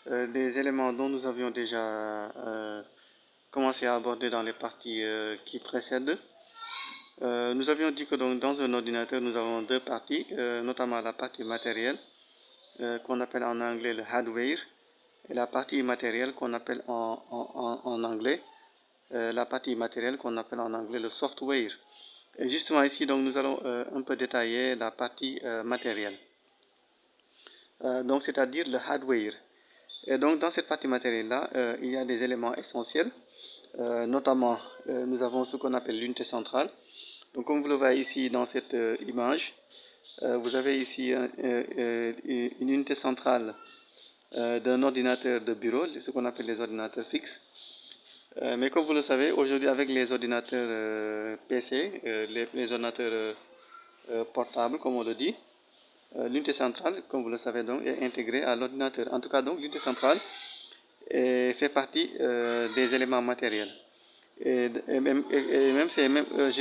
des éléments dont nous avions déjà commencé à aborder dans les parties qui précèdent. Nous avions dit que donc, dans un ordinateur, nous avons deux parties, notamment la partie matérielle, qu'on appelle en anglais le hardware, et la partie immatérielle qu'on appelle en anglais, la partie immatérielle qu'on appelle en anglais le software. Et justement ici, donc, nous allons un peu détailler la partie matérielle, donc c'est-à-dire le hardware. Et donc dans cette partie matérielle-là, il y a des éléments essentiels, notamment nous avons ce qu'on appelle l'unité centrale. Donc comme vous le voyez ici dans cette image, vous avez ici une unité centrale d'un ordinateur de bureau, ce qu'on appelle les ordinateurs fixes. Mais comme vous le savez, aujourd'hui avec les ordinateurs PC, les ordinateurs portables comme on le dit, l'unité centrale, comme vous le savez donc, est intégrée à l'ordinateur. En tout cas donc l'unité centrale fait partie des éléments matériels. Je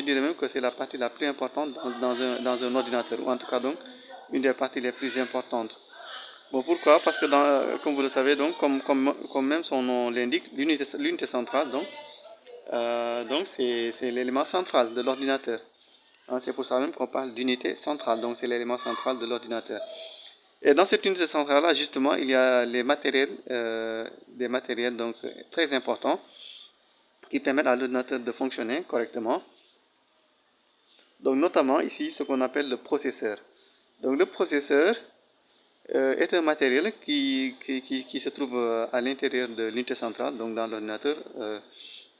dirais même que c'est la partie la plus importante dans un ordinateur, ou en tout cas donc une des parties les plus importantes. Bon, pourquoi? Parce que comme vous le savez, donc, comme même son nom l'indique, l'unité centrale, donc c'est l'élément central de l'ordinateur. Hein, c'est pour ça même qu'on parle d'unité centrale, donc c'est l'élément central de l'ordinateur. Et dans cette unité centrale-là, justement, il y a les matériels, des matériels donc, très importants qui permettent à l'ordinateur de fonctionner correctement. Donc notamment ici, ce qu'on appelle le processeur. Donc le processeur est un matériel qui se trouve à l'intérieur de l'unité centrale, donc dans l'ordinateur,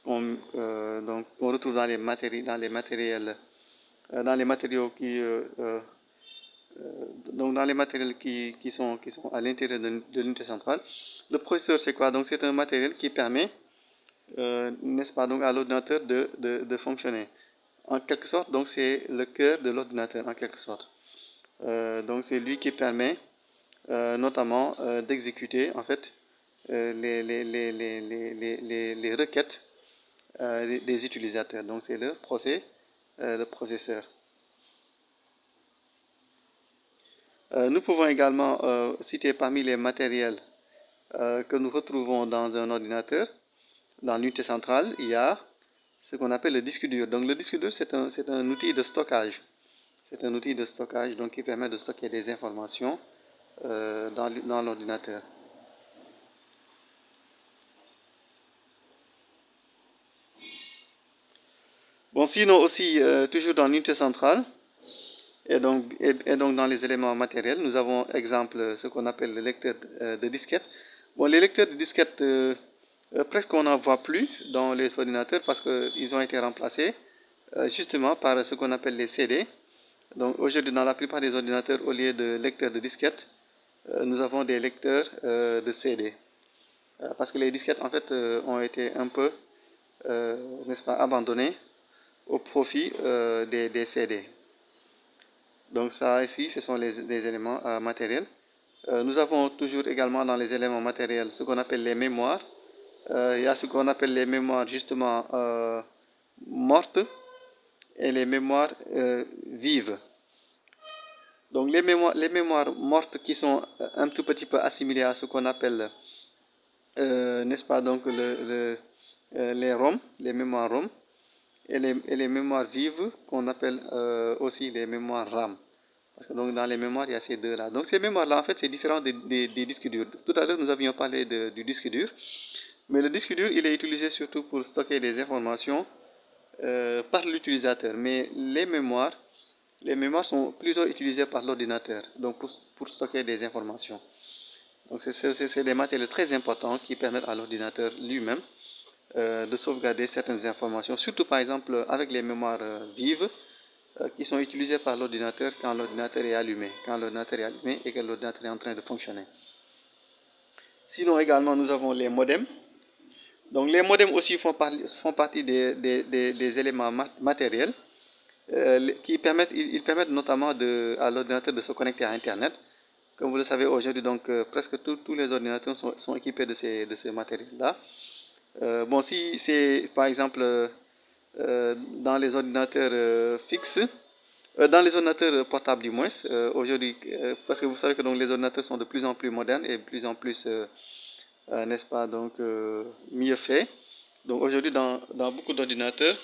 donc on retrouve dans les matériels, dans les matériaux donc dans les matériels qui sont à l'intérieur de l'unité centrale. Le processeur, c'est quoi? Donc c'est un matériel qui permet, n'est-ce pas, donc à l'ordinateur de fonctionner. En quelque sorte, donc c'est le cœur de l'ordinateur, en quelque sorte. Donc c'est lui qui permet notamment d'exécuter en fait les requêtes des utilisateurs. Donc c'est le processeur. Nous pouvons également citer parmi les matériels que nous retrouvons dans un ordinateur, dans l'unité centrale, il y a ce qu'on appelle le disque dur. Donc le disque dur, c'est un outil de stockage. C'est un outil de stockage donc, qui permet de stocker des informations dans l'ordinateur. Bon, sinon aussi, toujours dans l'unité centrale, et donc dans les éléments matériels, nous avons exemple ce qu'on appelle le lecteur de disquette. Bon, les lecteurs de disquette, presque on n'en voit plus dans les ordinateurs parce qu'ils ont été remplacés justement par ce qu'on appelle les CD. Donc aujourd'hui, dans la plupart des ordinateurs, au lieu de lecteurs de disquette, nous avons des lecteurs de CD. Parce que les disquettes, en fait, ont été un peu, n'est-ce pas, abandonnées au profit des CD. Donc ça ici, ce sont des éléments matériels. Nous avons toujours également dans les éléments matériels ce qu'on appelle les mémoires. Il y a ce qu'on appelle les mémoires justement mortes et les mémoires vives. Donc les mémoires mortes qui sont un tout petit peu assimilées à ce qu'on appelle, n'est-ce pas, donc les ROM, les mémoires ROM, et les mémoires vives qu'on appelle aussi les mémoires RAM. Parce que donc dans les mémoires, il y a ces deux-là. Donc ces mémoires-là, en fait, c'est différent des disques durs. Tout à l'heure, nous avions parlé du disque dur. Mais le disque dur, il est utilisé surtout pour stocker des informations par l'utilisateur. Mais les mémoires sont plutôt utilisées par l'ordinateur, donc pour stocker des informations. Donc c'est des matériels très importants qui permettent à l'ordinateur lui-même de sauvegarder certaines informations, surtout par exemple avec les mémoires vives qui sont utilisées par l'ordinateur quand l'ordinateur est allumé, et que l'ordinateur est en train de fonctionner. Sinon également nous avons les modems. Donc les modems aussi font partie des éléments matériels ils permettent notamment à l'ordinateur de se connecter à Internet. Comme vous le savez aujourd'hui, donc presque tous les ordinateurs sont équipés de ces matériels-là. Bon, si c'est par exemple dans les ordinateurs fixes, dans les ordinateurs portables du moins, aujourd'hui, parce que vous savez que donc, les ordinateurs sont de plus en plus modernes et de plus en plus n'est-ce pas, donc mieux fait. Donc aujourd'hui, dans beaucoup d'ordinateurs,